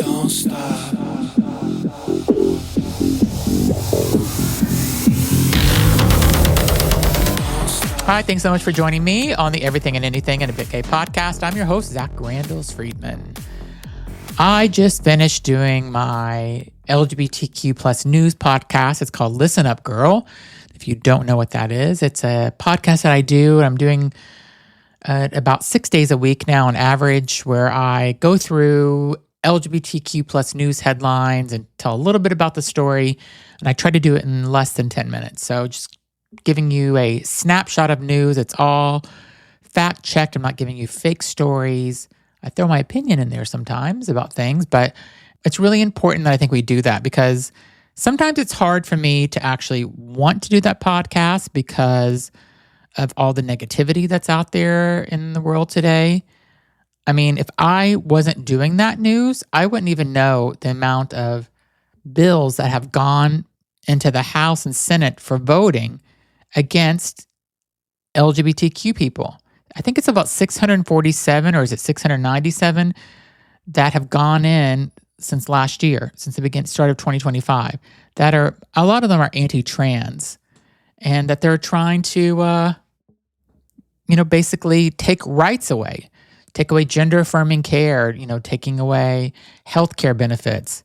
Don't stop. Hi, thanks so much for joining me on the Everything and Anything and a Bit Gay podcast. I'm your host, Zach Grandels-Friedman. I just finished doing my LGBTQ plus news podcast. It's called Listen Up, Girl. If you don't know what that is, it's a podcast that I do. I'm doing about 6 days a week now on average, where I go through LGBTQ plus news headlines and tell a little bit about the story. And I try to do it in less than 10 minutes. So just giving you a snapshot of news. It's all fact-checked. I'm not giving you fake stories. I throw my opinion in there sometimes about things, but it's really important that I think we do that, because sometimes it's hard for me to actually want to do that podcast because of all the negativity that's out there in the world today. I mean, if I wasn't doing that news, I wouldn't even know the amount of bills that have gone into the House and Senate for voting against LGBTQ people. I think it's about 647, or is it 697, that have gone in since last year, since the start of 2025, that are, a lot of them are anti-trans, and that they're trying to, basically take rights away, take away gender-affirming care, taking away healthcare benefits.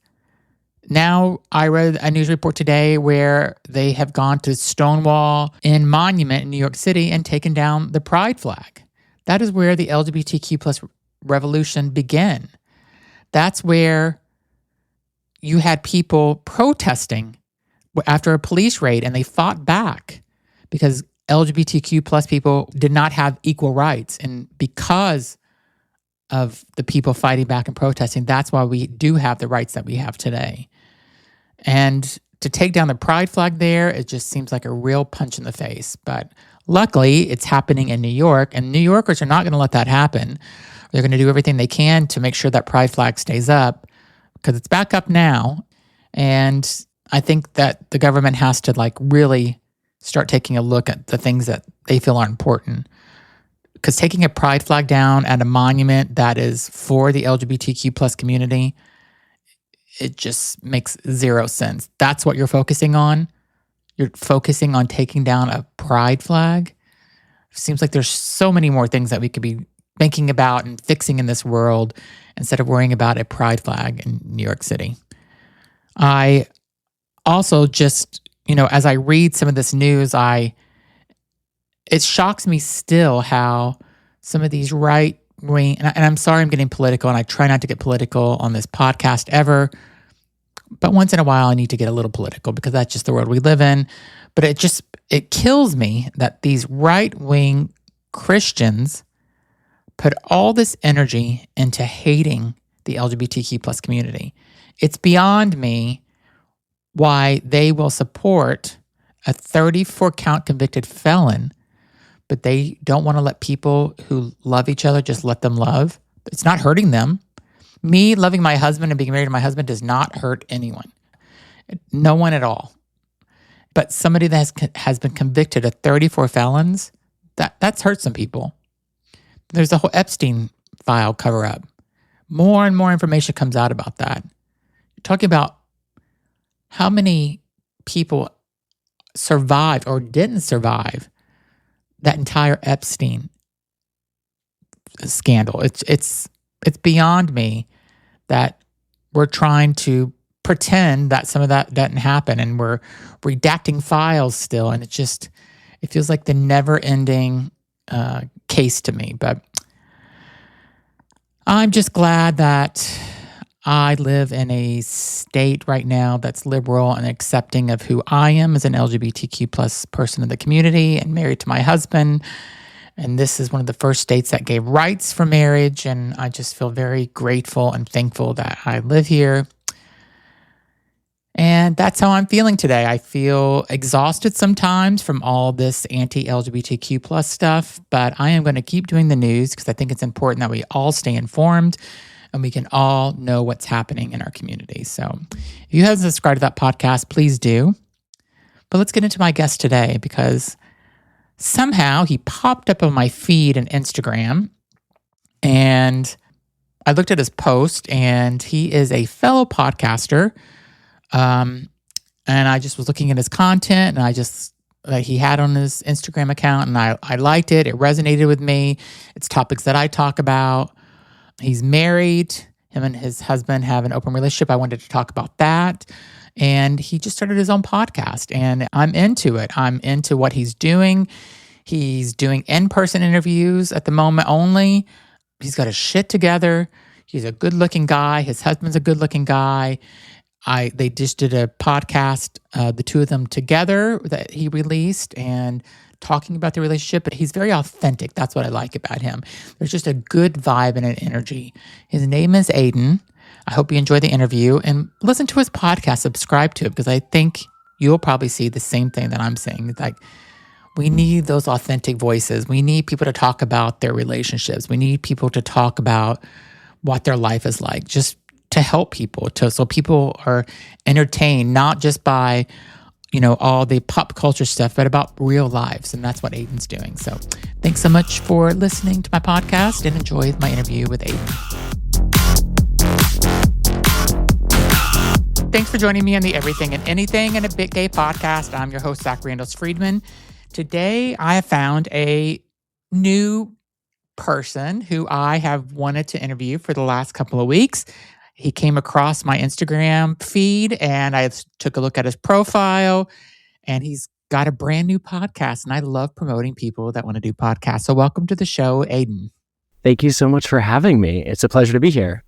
Now, I read a news report today where they have gone to Stonewall Inn Monument in New York City and taken down the pride flag. That is where the LGBTQ plus revolution began. That's where you had people protesting after a police raid, and they fought back because LGBTQ plus people did not have equal rights. And because of the people fighting back and protesting, that's why we do have the rights that we have today. And to take down the pride flag there, it just seems like a real punch in the face. But luckily, it's happening in New York, and New Yorkers are not going to let that happen. They're going to do everything they can to make sure that pride flag stays up, because it's back up now. And I think that the government has to really start taking a look at the things that they feel are important. Because taking a pride flag down at a monument that is for the LGBTQ plus community, it just makes zero sense. That's what you're focusing on. You're focusing on taking down a pride flag. Seems like there's so many more things that we could be thinking about and fixing in this world instead of worrying about a pride flag in New York City. I also just, as I read some of this news, it shocks me still how some of these right-wing, and I'm sorry I'm getting political, and I try not to get political on this podcast ever, but once in a while I need to get a little political because that's just the world we live in. But it kills me that these right-wing Christians put all this energy into hating the LGBTQ plus community. It's beyond me why they will support a 34-count convicted felon, but they don't want to let people who love each other just let them love. It's not hurting them. Me loving my husband and being married to my husband does not hurt anyone. No one at all. But somebody that has been convicted of 34 felons, that's hurt some people. There's a whole Epstein file cover-up. More and more information comes out about that. You're talking about how many people survived or didn't survive that entire Epstein scandal. It's beyond me that we're trying to pretend that some of that didn't happen, and we're redacting files still, and it feels like the never-ending case to me. But I'm just glad that I live in a state right now that's liberal and accepting of who I am as an LGBTQ plus person in the community and married to my husband. And this is one of the first states that gave rights for marriage. And I just feel very grateful and thankful that I live here. And that's how I'm feeling today. I feel exhausted sometimes from all this anti-LGBTQ plus stuff, but I am going to keep doing the news because I think it's important that we all stay informed and we can all know what's happening in our community. So if you haven't subscribed to that podcast, please do. But let's get into my guest today, because somehow he popped up on my feed on Instagram, and I looked at his post, and he is a fellow podcaster. And I just was looking at his content, and I just like he had on his Instagram account, and I liked it. It resonated with me. It's topics that I talk about. He's married. Him and his husband have an open relationship. I wanted to talk about that. And he just started his own podcast, and I'm into it. I'm into what he's doing. He's doing in-person interviews at the moment only. He's got his shit together. He's a good-looking guy. His husband's a good-looking guy. They just did a podcast, the two of them together that he released, and talking about the relationship, but he's very authentic. That's what I like about him. There's just a good vibe and an energy. His name is Aidan. I hope you enjoy the interview and listen to his podcast, subscribe to it, because I think you'll probably see the same thing that I'm saying. It's like, we need those authentic voices. We need people to talk about their relationships. We need people to talk about what their life is like, just to help people, so people are entertained, not just by, all the pop culture stuff, but about real lives. And that's what Aidan's doing. So thanks so much for listening to my podcast, and enjoy my interview with Aidan. Thanks for joining me on the Everything and Anything and a Bit Gay podcast. I'm your host, Zach Randall-Friedman. Today, I have found a new person who I have wanted to interview for the last couple of weeks. He came across my Instagram feed, and I took a look at his profile, and he's got a brand new podcast, and I love promoting people that want to do podcasts. So welcome to the show, Aidan. Thank you so much for having me. It's a pleasure to be here.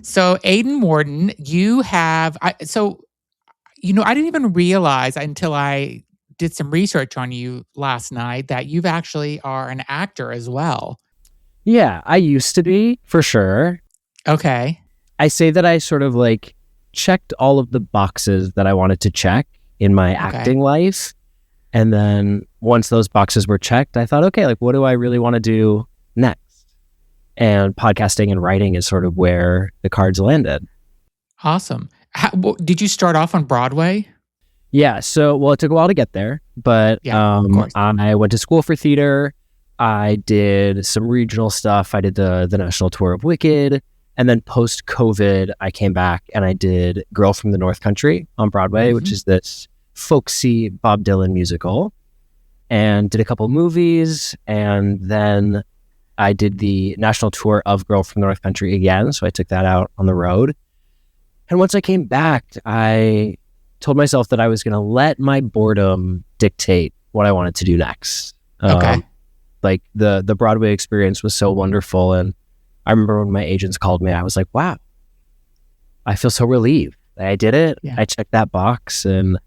So Aidan Wharton, you have, I didn't even realize until I did some research on you last night that you've actually are an actor as well. Yeah, I used to be, for sure. Okay. I say that I sort of checked all of the boxes that I wanted to check in my acting life. And then once those boxes were checked, I thought, okay, what do I really want to do next? And podcasting and writing is sort of where the cards landed. Awesome. Did you start off on Broadway? Yeah. So, it took a while to get there, but I went to school for theater. I did some regional stuff. I did the national tour of Wicked. And then post-COVID, I came back and I did Girl from the North Country on Broadway, which is this folksy Bob Dylan musical, and did a couple movies. And then I did the national tour of Girl from the North Country again. So I took that out on the road. And once I came back, I told myself that I was going to let my boredom dictate what I wanted to do next. The Broadway experience was so wonderful. And I remember when my agents called me, I was like, wow, I feel so relieved. I did it. Yeah. I checked that box. And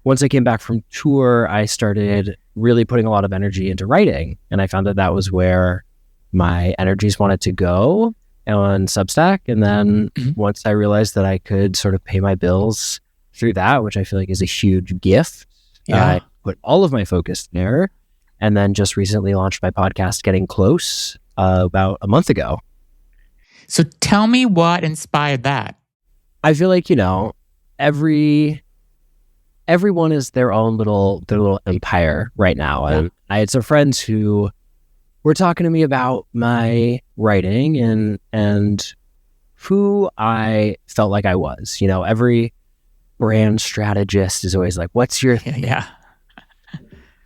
once I came back from tour, I started really putting a lot of energy into writing. And I found that was where my energies wanted to go on Substack. And then once I realized that I could sort of pay my bills through that, which I feel like is a huge gift, I put all of my focus there. And then just recently launched my podcast, Getting Close, about a month ago. So tell me what inspired that. I feel like, everyone is their little empire right now. Yeah. And I had some friends who were talking to me about my writing and who I felt like I was. Every brand strategist is always like, what's your thing? Yeah.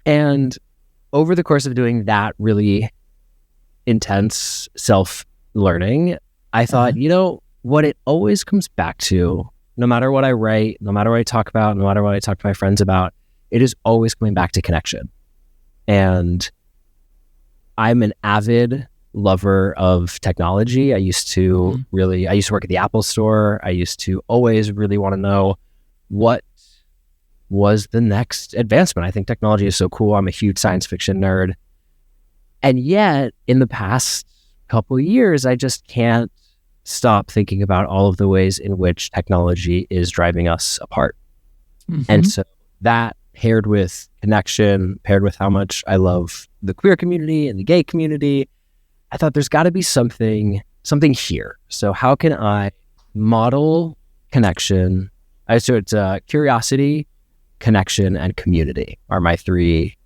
And over the course of doing that really intense self-learning, I thought, what it always comes back to, no matter what I write, no matter what I talk about, no matter what I talk to my friends about, it is always coming back to connection. And I'm an avid lover of technology. I used to work at the Apple store. I used to always really want to know what was the next advancement. I think technology is so cool. I'm a huge science fiction nerd. And yet, in the past couple of years, I just can't stop thinking about all of the ways in which technology is driving us apart. And so that, paired with connection, paired with how much I love the queer community and the gay community, I thought there's got to be something here. So how can I model connection? So it's curiosity, connection, and community are my three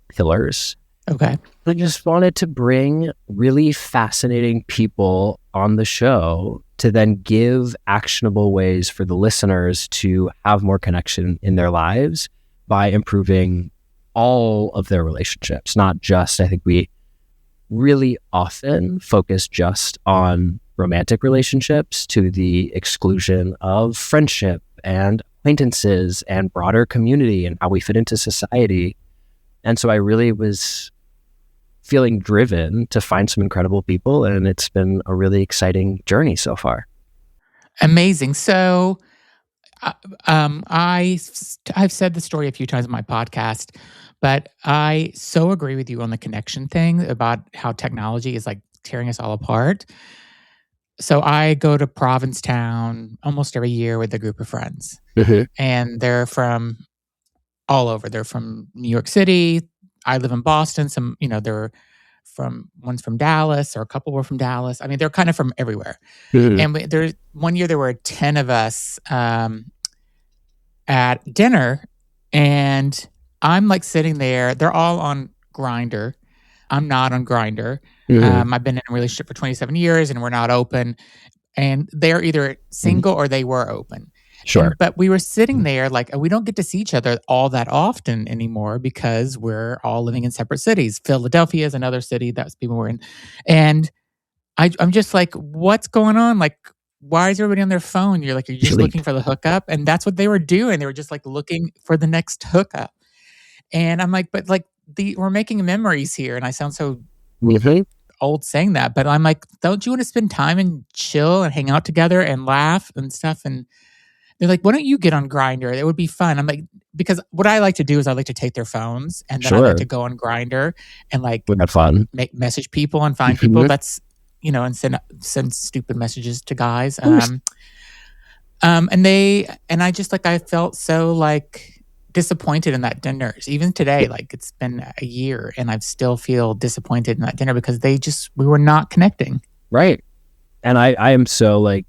pillars. Okay. I just wanted to bring really fascinating people on the show to then give actionable ways for the listeners to have more connection in their lives by improving all of their relationships. Not just, I think we really often focus just on romantic relationships to the exclusion of friendship and acquaintances and broader community and how we fit into society. And so I really was feeling driven to find some incredible people, and it's been a really exciting journey so far. Amazing. So, I've said the story a few times on my podcast, but I so agree with you on the connection thing about how technology is like tearing us all apart. So I go to Provincetown almost every year with a group of friends, and they're from all over. They're from New York City. I live in Boston. They're one's from Dallas, or a couple were from Dallas. I mean, they're kind of from everywhere. And one year there were 10 of us at dinner, and I'm like sitting there. They're all on Grindr. I'm not on Grindr. I've been in a relationship for 27 years, and we're not open. And they're either single or they were open. Sure. But we were sitting there like, we don't get to see each other all that often anymore because we're all living in separate cities. Philadelphia is another city that people were in. And I'm just like, what's going on? Like, why is everybody on their phone? You're just looking for the hookup. And that's what they were doing. They were just like looking for the next hookup. And I'm like, but like we're making memories here. And I sound so old saying that, but I'm like, don't you want to spend time and chill and hang out together and laugh and stuff? And they're like, why don't you get on Grindr? It would be fun. I'm like, because what I like to do is I like to take their phones and then I like to go on Grindr and like fun. Message people and find people that's, and send stupid messages to guys. And I felt so like disappointed in that dinner. Even today, like it's been a year and I still feel disappointed in that dinner because we were not connecting. Right. And I am so like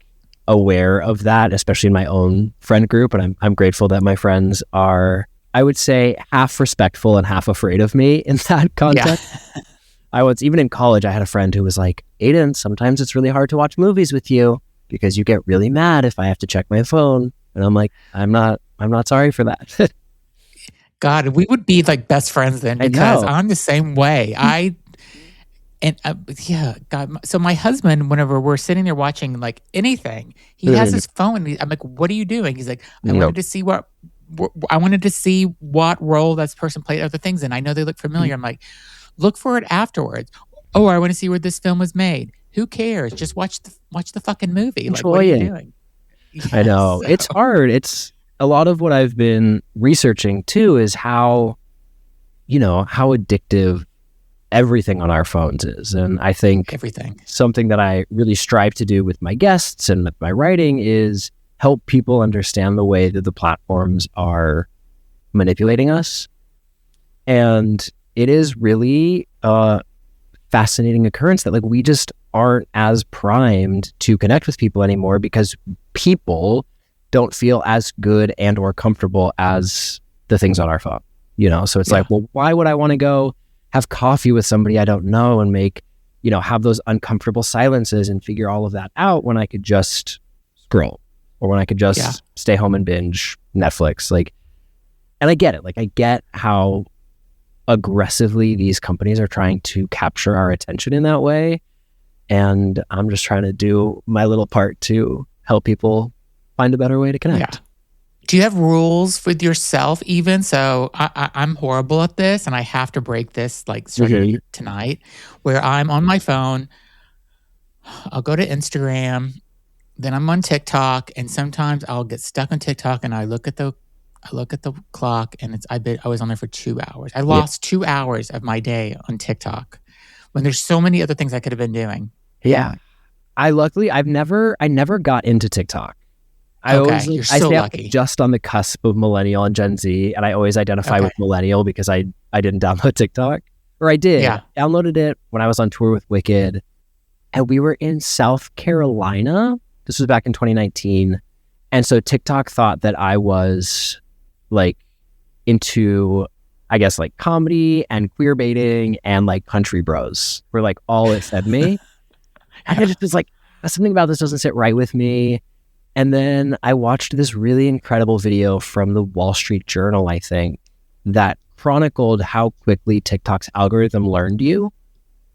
aware of that, especially in my own friend group. And I'm grateful that my friends are, I would say, half respectful and half afraid of me in that context. Yeah. Even in college, I had a friend who was like, Aidan, sometimes it's really hard to watch movies with you because you get really mad if I have to check my phone. And I'm like, I'm not sorry for that. God, we would be like best friends then because I'm the same way. God. So my husband, whenever we're sitting there watching like anything, he has his phone. I'm like, "What are you doing?" He's like, "I wanted to see what role that person played other things, and I know they look familiar." I'm like, "Look for it afterwards." Oh, I want to see where this film was made. Who cares? Just watch the fucking movie. Like, what are you doing? Yes, I know it's hard. It's a lot of what I've been researching too is how addictive everything on our phones is. And I think something that I really strive to do with my guests and with my writing is help people understand the way that the platforms are manipulating us. And it is really a fascinating occurrence that like we just aren't as primed to connect with people anymore because people don't feel as good and or comfortable as the things on our phone, So it's like, well, why would I want to go have coffee with somebody I don't know and make, have those uncomfortable silences and figure all of that out when I could just scroll or when I could just stay home and binge Netflix. Like, and I get it. Like, I get how aggressively these companies are trying to capture our attention in that way. And I'm just trying to do my little part to help people find a better way to connect. Yeah. Do you have rules with yourself even? So I'm horrible at this and I have to break this like starting tonight where I'm on my phone. I'll go to Instagram, then I'm on TikTok, and sometimes I'll get stuck on TikTok and I look at the clock and I was on there for 2 hours. I lost 2 hours of my day on TikTok when there's so many other things I could have been doing. Yeah. I never got into TikTok. You're so lucky. Just on the cusp of millennial and Gen Z, and I always identify with millennial because I didn't download TikTok. Or I did. Yeah. Downloaded it when I was on tour with Wicked, and we were in South Carolina. This was back in 2019. And so TikTok thought that I was like into I guess like comedy and queer baiting and like country bros were like all it fed me. I just was like, something about this doesn't sit right with me. And then I watched this really incredible video from the Wall Street Journal, I think, that chronicled how quickly TikTok's algorithm learned you.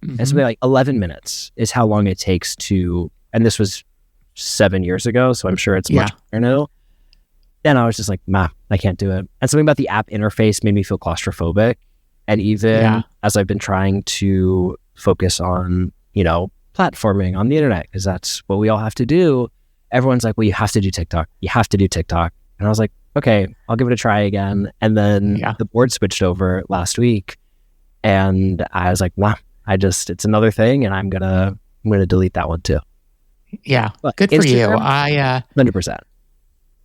Mm-hmm. And so like 11 minutes is how long it takes to, and this was 7 years ago, so I'm sure it's much better now. And I was just like, I can't do it. And something about the app interface made me feel claustrophobic. And even as I've been trying to focus on, platforming on the internet, because that's what we all have to do, everyone's like, well, you have to do TikTok. You have to do TikTok. And I was like, okay, I'll give it a try again. And then the board switched over last week. And I was like, it's another thing. And I'm going to delete that one too. Yeah. But good for Instagram, you. 100%.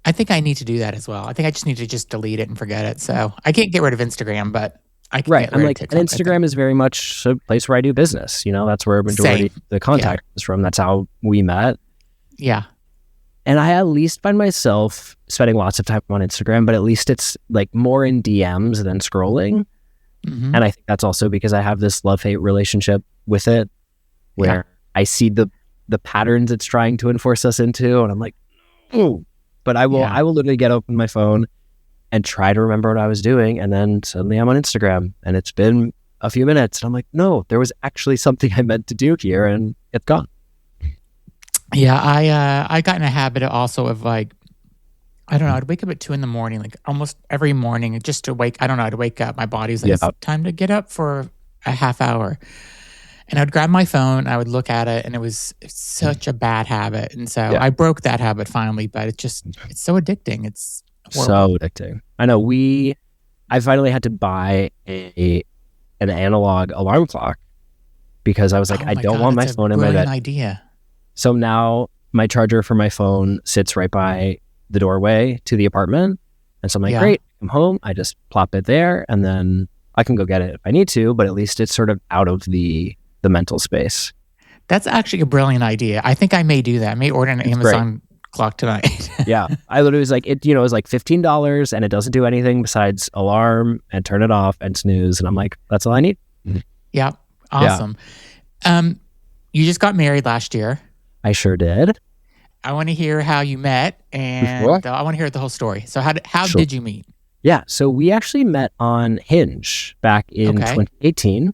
I think I need to do that as well. I think I just need to just delete it and forget it. So I can't get rid of Instagram, but I can get rid of TikTok. And Instagram is very much a place where I do business. That's where a majority of the contact is from. That's how we met. Yeah. And I at least find myself spending lots of time on Instagram, but at least it's like more in DMs than scrolling. Mm-hmm. And I think that's also because I have this love-hate relationship with it, where I see the patterns it's trying to enforce us into, and I'm like, oh. But I will literally get open my phone and try to remember what I was doing, and then suddenly I'm on Instagram, and it's been a few minutes, and I'm like, no, there was actually something I meant to do here, and it's gone. Yeah, I got in a habit also of like, I don't know, I'd wake up at 2 a.m, like almost every morning just to wake up. My body's like, it's time to get up for a half hour. And I'd grab my phone, I would look at it, and it's such a bad habit. And so I broke that habit finally, but it's so addicting. It's horrible. So addicting. I know I finally had to buy an analog alarm clock because I was like, I don't want my phone in my bed. Idea. So now my charger for my phone sits right by the doorway to the apartment. And so I'm like, great, I'm home. I just plop it there, and then I can go get it if I need to, but at least it's sort of out of the mental space. That's actually a brilliant idea. I think I may do that. I may order an Amazon clock tonight. Yeah. I literally was like, it was like $15 and it doesn't do anything besides alarm and turn it off and snooze. And I'm like, that's all I need. Yeah. Awesome. Yeah. You just got married last year. I sure did. I want to hear how you met, and I want to hear the whole story. So how did you meet? Yeah. So we actually met on Hinge back in 2018.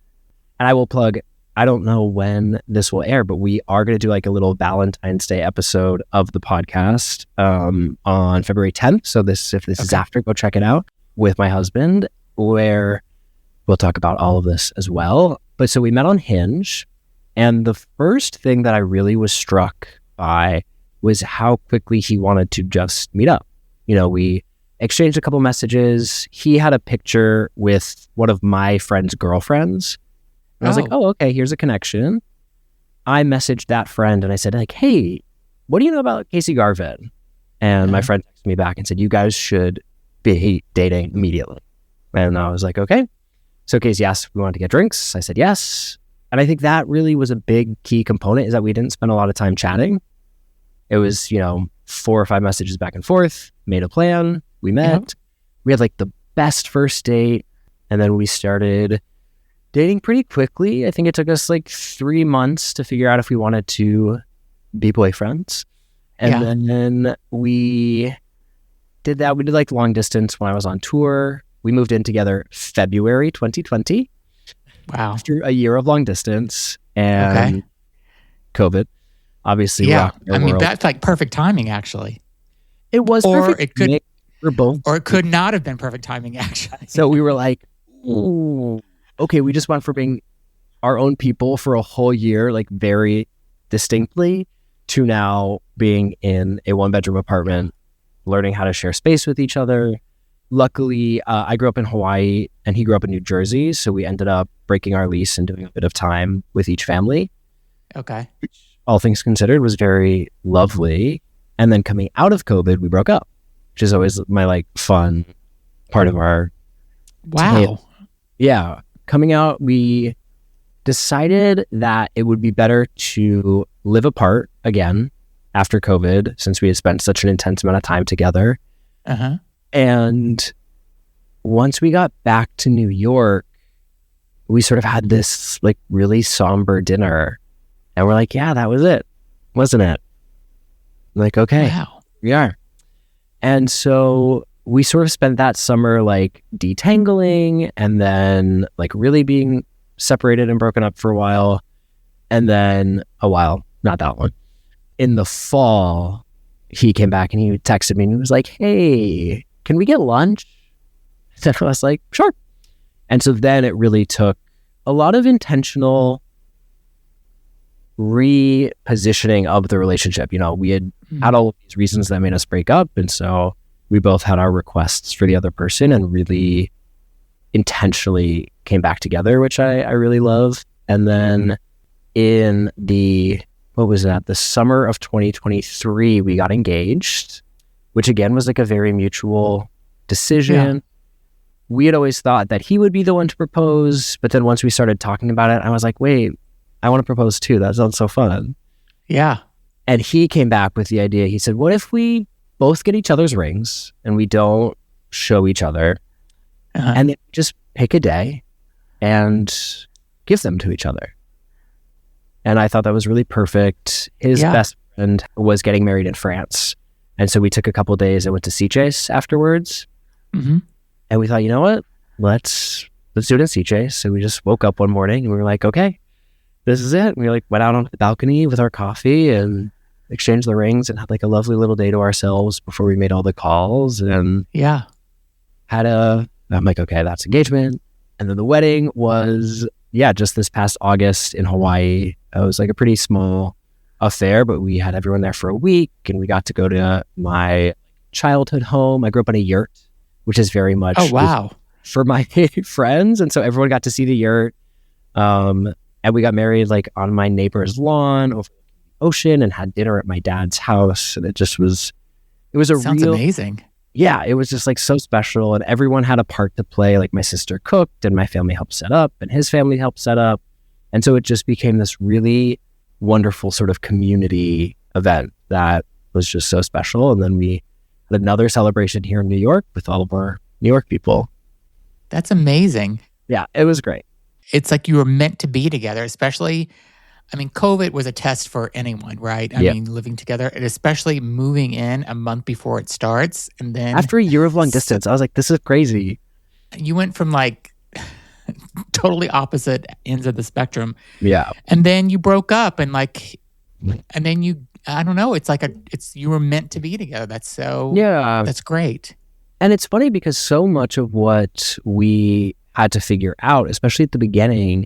And I will plug, I don't know when this will air, but we are going to do like a little Valentine's Day episode of the podcast on February 10th. So if this is after, go check it out with my husband, where we'll talk about all of this as well. But so we met on Hinge, and the first thing that I really was struck by was how quickly he wanted to just meet up. We exchanged a couple messages. He had a picture with one of my friend's girlfriends. And I was like, oh, okay, here's a connection. I messaged that friend and I said, like, hey, what do you know about Casey Garvin? And my friend texted me back and said, you guys should be dating immediately. And I was like, okay. So Casey asked if we wanted to get drinks. I said, yes. And I think that really was a big key component, is that we didn't spend a lot of time chatting. It was, 4 or 5 messages back and forth, made a plan. We met. We had like the best first date. And then we started dating pretty quickly. I think it took us like 3 months to figure out if we wanted to be boyfriends. And then we did that. We did like long distance when I was on tour. We moved in together February 2020. Wow. After a year of long distance and COVID, obviously. Yeah. I mean, that's like perfect timing, actually. It was perfect. It could, for both. Or it could not have been perfect timing, actually. So we were like, ooh, okay, we just went from being our own people for a whole year, like very distinctly, to now being in a 1-bedroom apartment, learning how to share space with each other. Luckily, I grew up in Hawaii and he grew up in New Jersey. So we ended up breaking our lease and doing a bit of time with each family. Okay. Which, all things considered, was very lovely. And then coming out of COVID, we broke up, which is always my like fun part of our tale. Yeah. Coming out, we decided that it would be better to live apart again after COVID, since we had spent such an intense amount of time together. And once we got back to New York, we sort of had this like really somber dinner, and we're like, yeah, that was it, wasn't it? I'm like, okay, wow, we are. And so we sort of spent that summer like detangling, and then like really being separated and broken up for a while, and then not that long. In the fall, he came back and he texted me and he was like, hey, can we get lunch? And I was like, sure. And so then it really took a lot of intentional repositioning of the relationship. You know, we had had all of these reasons that made us break up. And so we both had our requests for the other person and really intentionally came back together, which I really love. And then in the summer of 2023, we got engaged, which again was like a very mutual decision. Yeah. We had always thought that he would be the one to propose, but then once we started talking about it, I was like, wait, I want to propose too. That sounds so fun. Yeah. And he came back with the idea. He said, what if we both get each other's rings and we don't show each other and then just pick a day and give them to each other? And I thought that was really perfect. His best friend was getting married in France. And so we took a couple of days and went to Sitges afterwards. Mm-hmm. And we thought, you know what? Let's do it in Sitges. So we just woke up one morning and we were like, okay, this is it. And we like went out on the balcony with our coffee and exchanged the rings and had like a lovely little day to ourselves before we made all the calls. And I'm like, okay, that's engagement. And then the wedding was, just this past August in Hawaii. It was like a pretty small affair, but we had everyone there for a week and we got to go to my childhood home. I grew up on a yurt, which is very much for my friends. And so everyone got to see the yurt. And we got married like on my neighbor's lawn over the ocean and had dinner at my dad's house. And it was Sounds amazing. Yeah, it was just like so special. And everyone had a part to play. Like my sister cooked and my family helped set up and his family helped set up. And so it just became this really wonderful sort of community event that was just so special. And then we had another celebration here in New York with all of our New York people. That's amazing. Yeah, it was great. It's like you were meant to be together, especially, I mean, COVID was a test for anyone, right? I mean, living together and especially moving in a month before it starts. And then after a year of long distance, I was like, this is crazy. You went from like totally opposite ends of the spectrum. Yeah. And then you broke up and then I don't know, you were meant to be together. That's great. And it's funny because so much of what we had to figure out, especially at the beginning,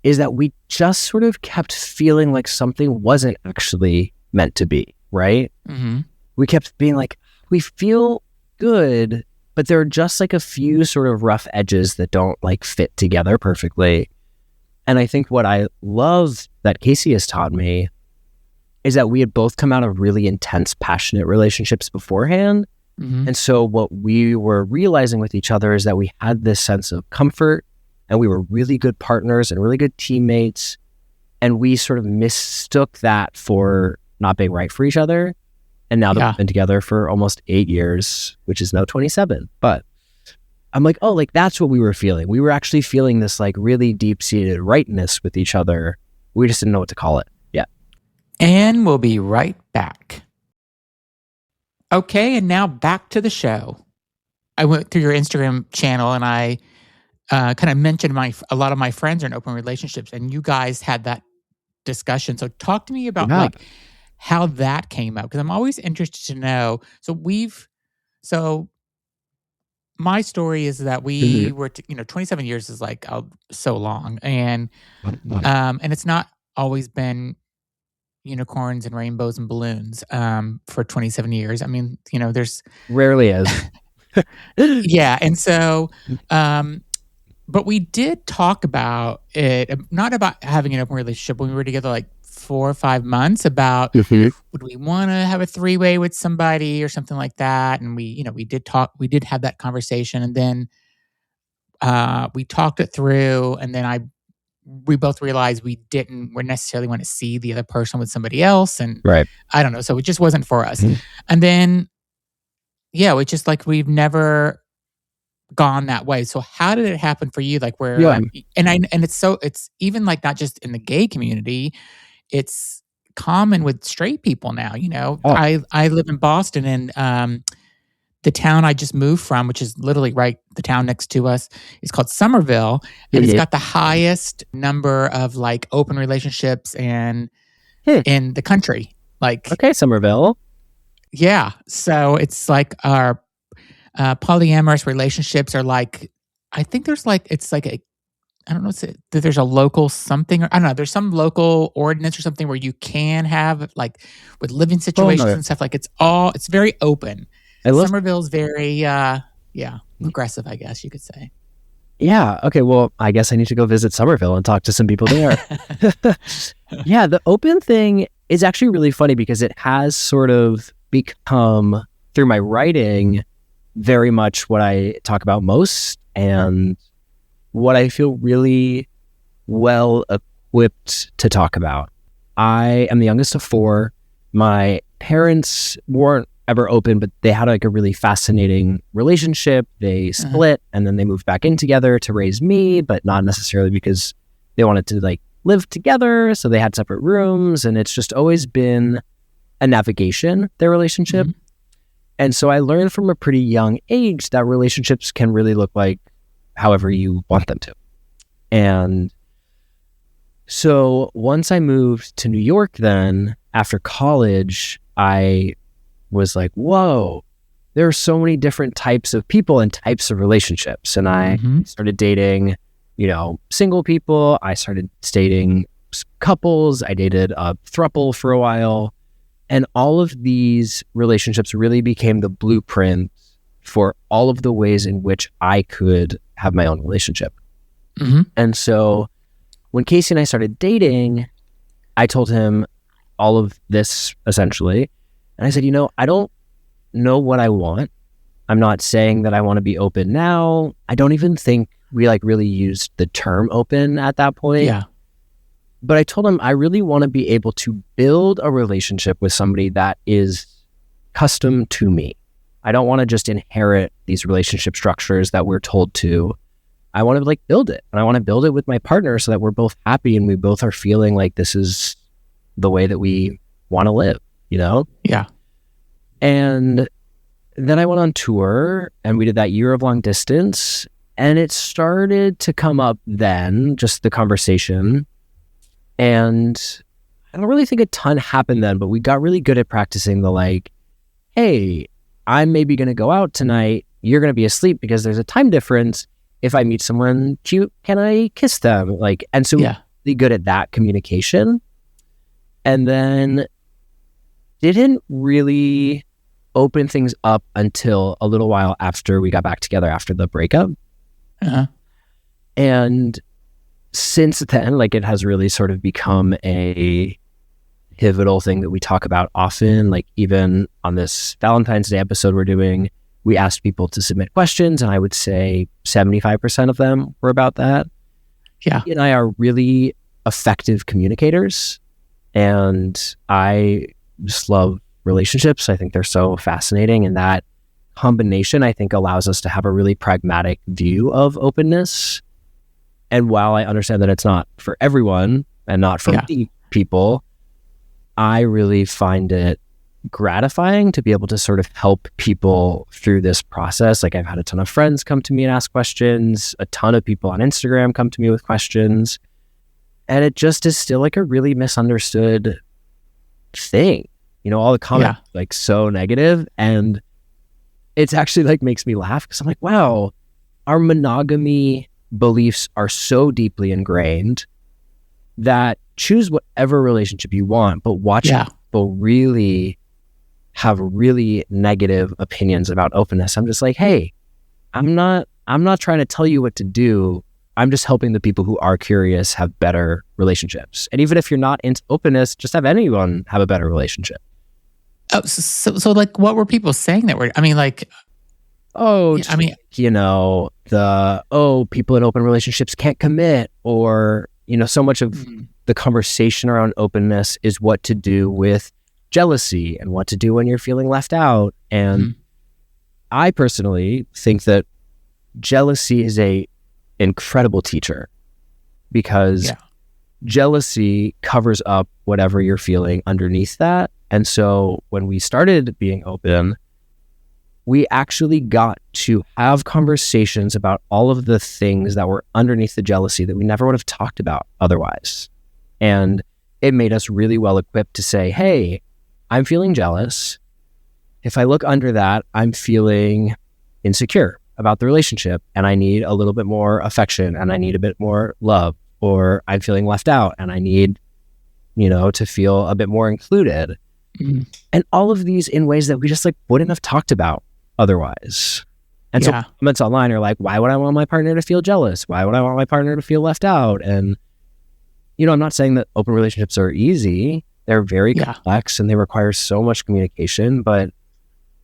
is that we just sort of kept feeling like something wasn't actually meant to be, right? Mm-hmm. We kept being like, we feel good, but there are just like a few sort of rough edges that don't like fit together perfectly. And I think what I love that Casey has taught me is that we had both come out of really intense, passionate relationships beforehand. Mm-hmm. And so what we were realizing with each other is that we had this sense of comfort and we were really good partners and really good teammates. And we sort of mistook that for not being right for each other. And now that we've been together for almost 8 years, which is now 27. But I'm like, oh, like that's what we were feeling. We were actually feeling this like really deep-seated rightness with each other. We just didn't know what to call it yet. And we'll be right back. Okay, and now back to the show. I went through your Instagram channel and I kind of mentioned a lot of my friends are in open relationships, and you guys had that discussion. So talk to me about like how that came up, because I'm always interested to know. So my story is that we were, 27 years is like so long, and it's not always been unicorns and rainbows and balloons for 27 years. I mean, there's rarely is. Yeah, and so. But we did talk about it, not about having an open relationship when we were together like 4 or 5 months, about would we want to have a 3-way with somebody or something like that. And we did have that conversation, and then we talked it through, and then we both realized we didn't necessarily want to see the other person with somebody else. And I don't know. So it just wasn't for us. And then, it's just like we've never gone that way. So how did it happen for you? Like where, Yeah. and it's even like not just in the gay community, it's common with straight people now, Oh, I live in Boston, and the town I just moved from, which is literally right, the town next to us, is called Somerville, and it's got the highest number of like open relationships in the country. Like, okay, Somerville. yeah. So it's like our polyamorous relationships are like, I think there's like, it's like I don't know, that there's a local something, or I don't know, there's some local ordinance or something where you can have like with living situations and stuff. Like it's very open. Somerville's very, progressive, I guess you could say. Yeah. Okay. Well, I guess I need to go visit Somerville and talk to some people there. Yeah. The open thing is actually really funny because it has sort of become, through my writing, very much what I talk about most and what I feel really well equipped to talk about. I am the youngest of 4. My parents weren't ever open, but they had like a really fascinating relationship. They split and then they moved back in together to raise me, but not necessarily because they wanted to like live together. So they had separate rooms, and it's just always been a navigation, their relationship. And so I learned from a pretty young age that relationships can really look like however you want them to. And so once I moved to New York, then after college, I was like, whoa, there are so many different types of people and types of relationships. And I started dating, single people. I started dating couples. I dated a throuple for a while. And all of these relationships really became the blueprint for all of the ways in which I could have my own relationship. And so when Casey and I started dating, I told him all of this essentially. And I said, I don't know what I want. I'm not saying that I want to be open now. I don't even think we like really used the term open at that point. Yeah. But I told him I really want to be able to build a relationship with somebody that is custom to me. I don't want to just inherit these relationship structures that we're told to. I want to like build it. And I want to build it with my partner so that we're both happy and we both are feeling like this is the way that we want to live, Yeah. And then I went on tour and we did that year of long distance, and it started to come up then, just the conversation. And I don't really think a ton happened then, but we got really good at practicing the like, hey, I'm maybe going to go out tonight. You're going to be asleep because there's a time difference. If I meet someone cute, can I kiss them? Like, and so really good at that communication. And then didn't really open things up until a little while after we got back together after the breakup. And since then, like it has really sort of become a pivotal thing that we talk about often. Like even on this Valentine's Day episode we're doing, we asked people to submit questions, and I would say 75% of them were about that. Yeah. He and I are really effective communicators, and I just love relationships. I think they're so fascinating, and that combination, I think, allows us to have a really pragmatic view of openness. And while I understand that it's not for everyone and not for deep people, I really find it gratifying to be able to sort of help people through this process. Like I've had a ton of friends come to me and ask questions, a ton of people on Instagram come to me with questions, and it just is still like a really misunderstood thing. All the comments like so negative, and it's actually like makes me laugh because I'm like, wow, our monogamy beliefs are so deeply ingrained that choose whatever relationship you want, but watch people really have really negative opinions about openness. I'm just like, hey, I'm not trying to tell you what to do. I'm just helping the people who are curious have better relationships. And even if you're not into openness, just have anyone have a better relationship. Oh, so like, what were people saying that were? I mean, like, people in open relationships can't commit, or so much of the conversation around openness is what to do with jealousy and what to do when you're feeling left out. And I personally think that jealousy is a incredible teacher, because jealousy covers up whatever you're feeling underneath that. And so when we started being open, we actually got to have conversations about all of the things that were underneath the jealousy that we never would have talked about otherwise. And it made us really well equipped to say, hey, I'm feeling jealous. If I look under that, I'm feeling insecure about the relationship, and I need a little bit more affection, and I need a bit more love, or I'm feeling left out and I need, to feel a bit more included. Mm-hmm. And all of these in ways that we just wouldn't have talked about otherwise. And so comments online are like, why would I want my partner to feel jealous? Why would I want my partner to feel left out? And, I'm not saying that open relationships are easy. They're very complex and they require so much communication, but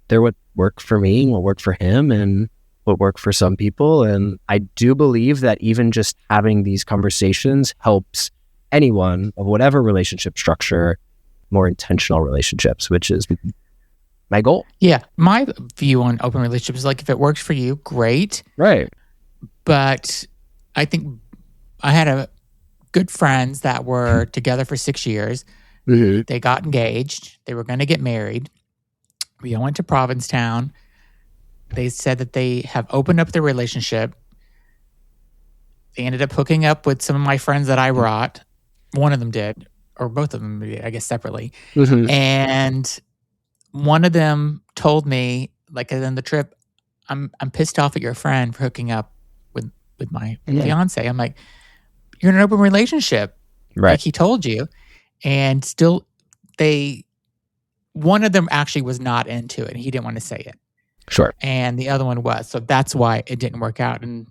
they're what worked for me, what worked for him, and what worked for some people. And I do believe that even just having these conversations helps anyone of whatever relationship structure more intentional relationships, which is my goal. Yeah. My view on open relationships is if it works for you, great. Right. But I think I had good friends that were together for 6 years. Mm-hmm. They got engaged. They were going to get married. We all went to Provincetown. They said that they have opened up their relationship. They ended up hooking up with some of my friends that I brought. One of them did, or both of them did, I guess separately. Mm-hmm. And one of them told me, on the trip, I'm pissed off at your friend for hooking up with my fiance. I'm like, you're in an open relationship. Right. Like he told you. And still one of them actually was not into it. And he didn't want to say it. Sure. And the other one was. So that's why it didn't work out. And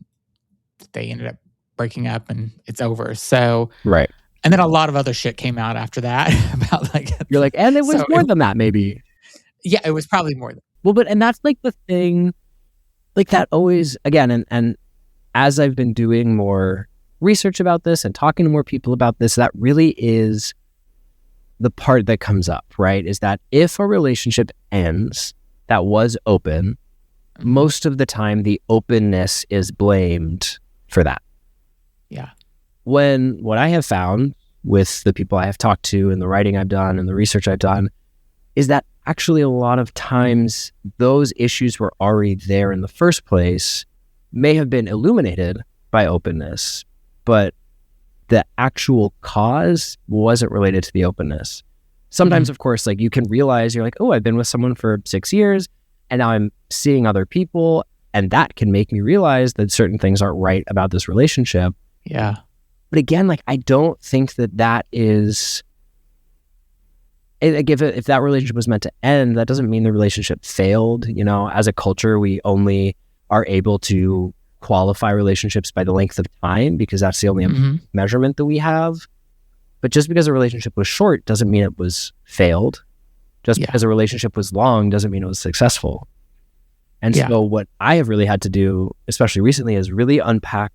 they ended up breaking up and it's over. So. Right. And then a lot of other shit came out after that about You're like, and it was more than that, maybe. Yeah, it was probably more than. Well, and that's the thing, that always, again, and as I've been doing more research about this and talking to more people about this, that really is the part that comes up, right? Is that if a relationship ends that was open, most of the time the openness is blamed for that. Yeah. When what I have found with the people I have talked to and the writing I've done and the research I've done is that actually a lot of times those issues were already there in the first place, may have been illuminated by openness, but the actual cause wasn't related to the openness. Sometimes, of course, you can realize you're like, oh, I've been with someone for 6 years and now I'm seeing other people, and that can make me realize that certain things aren't right about this relationship. Yeah. But again, I don't think that is, if that relationship was meant to end, that doesn't mean the relationship failed. As a culture, we only are able to qualify relationships by the length of time because that's the only measurement that we have. But just because a relationship was short doesn't mean it was failed. Just because a relationship was long doesn't mean it was successful. And so what I have really had to do, especially recently, is really unpack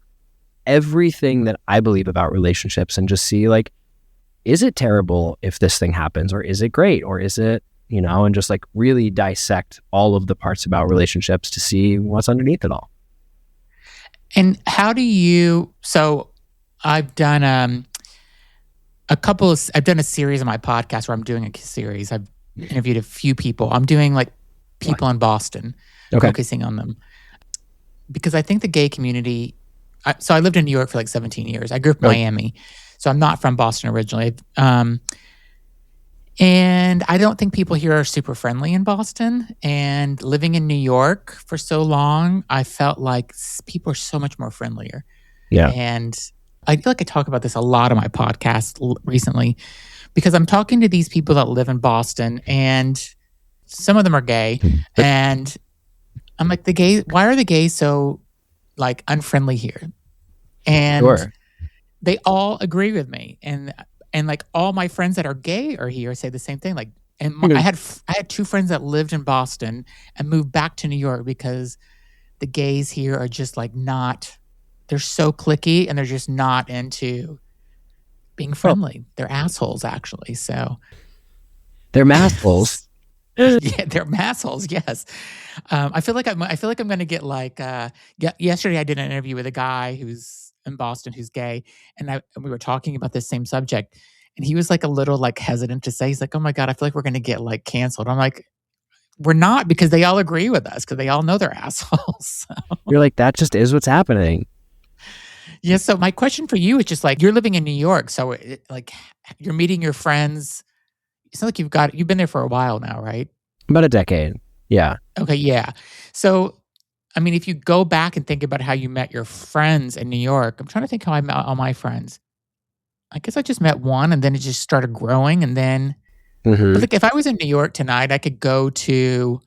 everything that I believe about relationships and just see, is it terrible if this thing happens, or is it great, or is it, and just really dissect all of the parts about relationships to see what's underneath it all. And how do you, so I've done I've done a series on my podcast where I'm doing a series. I've interviewed a few people. I'm doing people in Boston, focusing on them. Because I think the gay community, so I lived in New York for 17 years. I grew up in Miami, so I'm not from Boston originally. And I don't think people here are super friendly in Boston. And living in New York for so long, I felt like people are so much more friendlier. Yeah. And I feel like I talk about this a lot on my podcast recently because I'm talking to these people that live in Boston, and some of them are gay. And I'm like, why are the gays so unfriendly here? And they all agree with me. And all my friends that are gay are here say the same thing. I had 2 friends that lived in Boston and moved back to New York because the gays here are just not, they're so cliquey and they're just not into being friendly. They're assholes, actually. So they're massholes. Yeah, they're assholes. Yes, I feel like I'm going to get like. Yesterday, I did an interview with a guy who's in Boston who's gay, and we were talking about this same subject, and he was like a little like hesitant to say. He's like, "Oh my god, I feel like we're going to get like canceled." I'm like, "We're not," because they all agree with us because they all know they're assholes. You're like, that just is what's happening. Yeah. So my question for you is just like you're living in New York, so like you're meeting your friends. It's not like you've been there for a while now, right? About a decade. Yeah. Okay, yeah. So, I mean, if you go back and think about how you met your friends in New York, I'm trying to think how I met all my friends. I guess I just met one and then it just started growing. And then, but like if I was in New York tonight, I could go to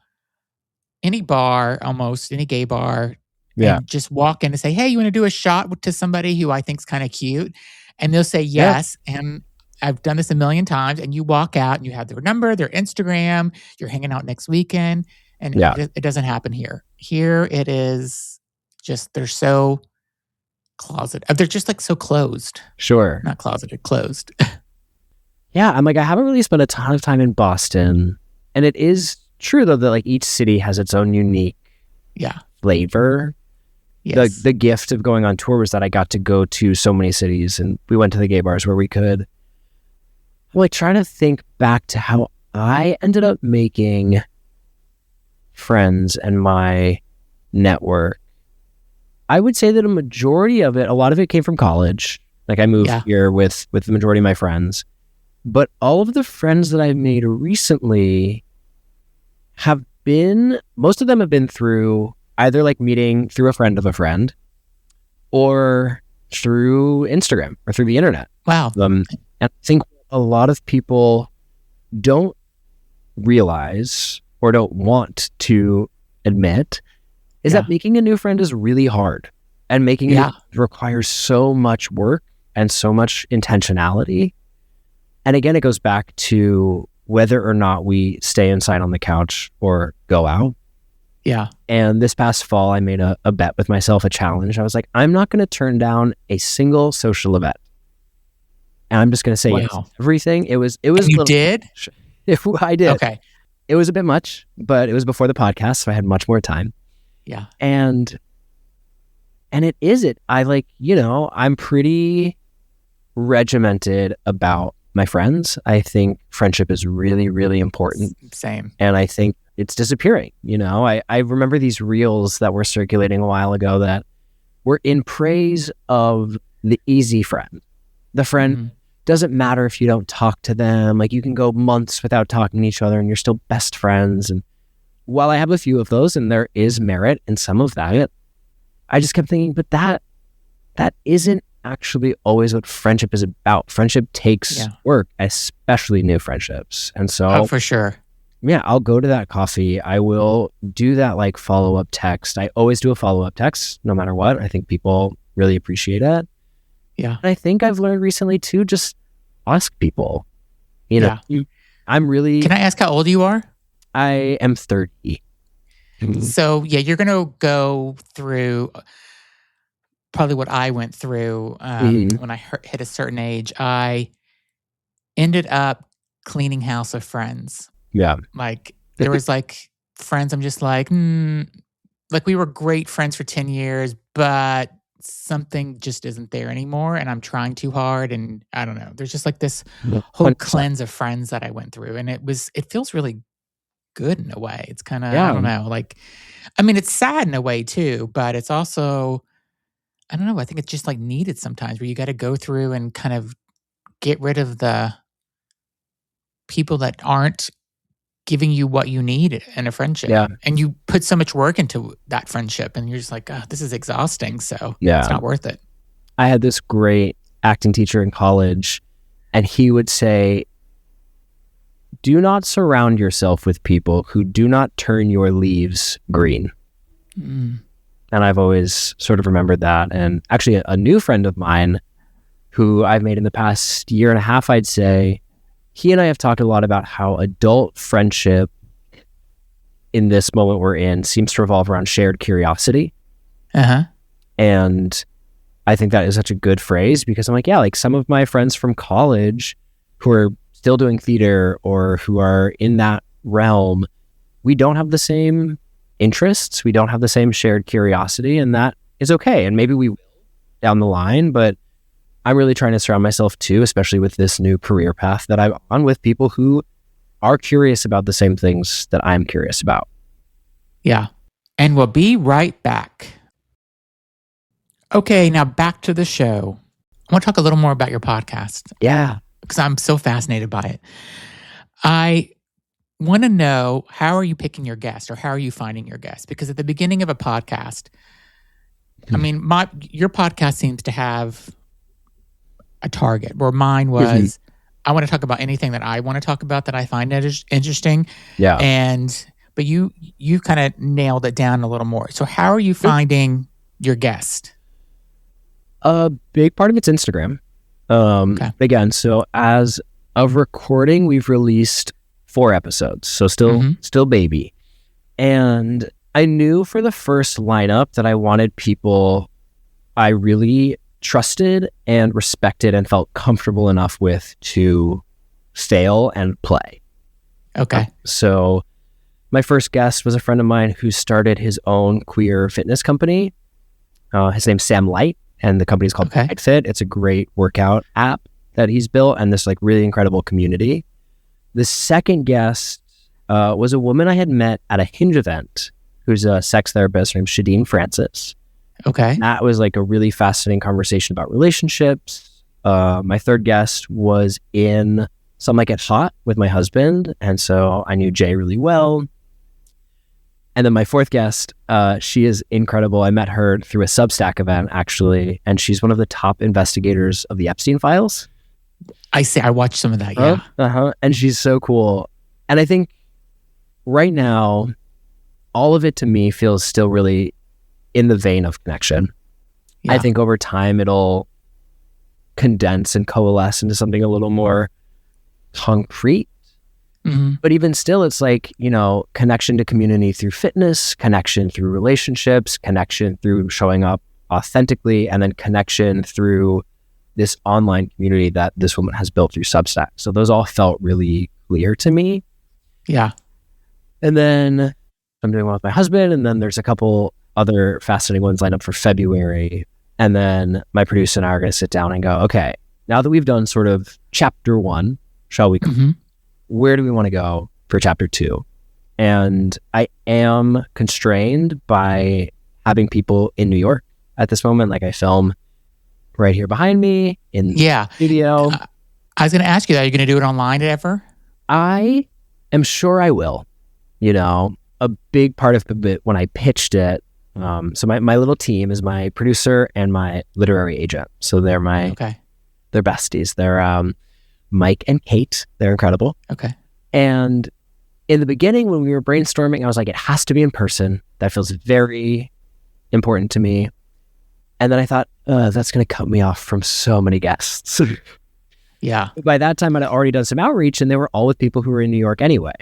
any bar, almost any gay bar, and just walk in and say, "Hey, you want to do a shot to somebody who I think's kind of cute?" And they'll say yes. And I've done this a million times, and you walk out and you have their number, their Instagram, you're hanging out next weekend, and it doesn't happen here. Here it is just, they're so closeted. They're just like so closed. Sure. Not closeted, closed. Yeah, I'm like, I haven't really spent a ton of time in Boston. And it is true, though, that like each city has its own unique flavor. Yes. The gift of going on tour was that I got to go to so many cities, and we went to the gay bars where we could. I'm like trying to think back to how I ended up making friends and my network. I would say that a majority of it, a lot of it came from college. Like I moved here with the majority of my friends. But all of the friends that I've made recently most of them have been through either like meeting through a friend of a friend or through Instagram or through the internet. Wow. And I think a lot of people don't realize or don't want to admit is that making a new friend is really hard, and making it requires so much work and so much intentionality. And again, it goes back to whether or not we stay inside on the couch or go out. Yeah. And this past fall, I made a bet with myself, a challenge. I was like, I'm not going to turn down a single social event. And I'm just going to say yes to everything. It was. And you did? I did. Okay. It was a bit much, but it was before the podcast, so I had much more time. Yeah. And I'm pretty regimented about my friends. I think friendship is really, really important. Same. And I think it's disappearing. I remember these reels that were circulating a while ago that were in praise of the easy friend. The friend doesn't matter if you don't talk to them. Like you can go months without talking to each other and you're still best friends. And while I have a few of those and there is merit in some of that, I just kept thinking, but that isn't actually always what friendship is about. Friendship takes work, especially new friendships. And so for sure. Yeah, I'll go to that coffee. I will do that like follow-up text. I always do a follow-up text no matter what. I think people really appreciate it. Yeah. And I think I've learned recently too, just ask people. I'm really... Can I ask how old you are? I am 30. So you're going to go through probably what I went through when I hit a certain age. I ended up cleaning house of friends. Yeah. Like there was like friends I'm just like, like we were great friends for 10 years, but something just isn't there anymore. And I'm trying too hard. And I don't know. There's just like this whole cleanse of friends that I went through. And it feels really good in a way. It's kind of, I don't know, like, I mean, it's sad in a way too, but it's also, I don't know. I think it's just like needed sometimes where you got to go through and kind of get rid of the people that aren't giving you what you need in a friendship. Yeah. And you put so much work into that friendship and you're just like, this is exhausting. So it's not worth it. I had this great acting teacher in college and he would say, do not surround yourself with people who do not turn your leaves green. And I've always sort of remembered that. And actually a new friend of mine who I've made in the past year and a half, I'd say, he and I have talked a lot about how adult friendship in this moment we're in seems to revolve around shared curiosity. And I think that is such a good phrase because I'm like, like some of my friends from college who are still doing theater or who are in that realm, we don't have the same interests. We don't have the same shared curiosity, and that is okay. And maybe we will down the line, but I'm really trying to surround myself too, especially with this new career path that I'm on, with people who are curious about the same things that I'm curious about. Yeah. And we'll be right back. Okay, now back to the show. I want to talk a little more about your podcast. Yeah. Because I'm so fascinated by it. I want to know, how are you picking your guests, or how are you finding your guests? Because at the beginning of a podcast, I mean, your podcast seems to have a target, where mine was, I want to talk about anything that I want to talk about that I find interesting. Yeah. But you kind of nailed it down a little more. So how are you finding your guest? A big part of it's Instagram. Again, so as of recording, we've released 4 episodes, so still baby. And I knew for the first lineup that I wanted people I really trusted and respected and felt comfortable enough with to fail and play. Okay. So my first guest was a friend of mine who started his own queer fitness company. His name's Sam Light, and the company's called Fit. It's a great workout app that he's built, and this like really incredible community. The second guest was a woman I had met at a Hinge event, who's a sex therapist. Her name's Shadeen Francis. Okay. That was like a really fascinating conversation about relationships. My third guest was in Some Like It Hot with my husband, and so I knew Jay really well. And then my fourth guest, she is incredible. I met her through a Substack event, actually, and she's one of the top investigators of the Epstein files. I watched some of that, yeah. And she's so cool. And I think right now, all of it to me feels still really in the vein of connection. Yeah. I think over time, it'll condense and coalesce into something a little more concrete. Mm-hmm. But even still, it's like, connection to community through fitness, connection through relationships, connection through showing up authentically, and then connection through this online community that this woman has built through Substack. So those all felt really clear to me. Yeah. And then I'm doing one with my husband, and then there's a couple other fascinating ones lined up for February. And then my producer and I are going to sit down and go, okay, now that we've done sort of chapter 1, shall we? Where do we want to go for chapter 2? And I am constrained by having people in New York at this moment. Like I film right here behind me in the studio. I was going to ask you that. Are you going to do it online ever? I am sure I will. A big part of it when I pitched it. So my little team is my producer and my literary agent. So they're they're besties. They're Mike and Kate. They're incredible. Okay. And in the beginning, when we were brainstorming, I was like, it has to be in person. That feels very important to me. And then I thought, that's going to cut me off from so many guests. Yeah. By that time, I'd already done some outreach, and they were all with people who were in New York anyway.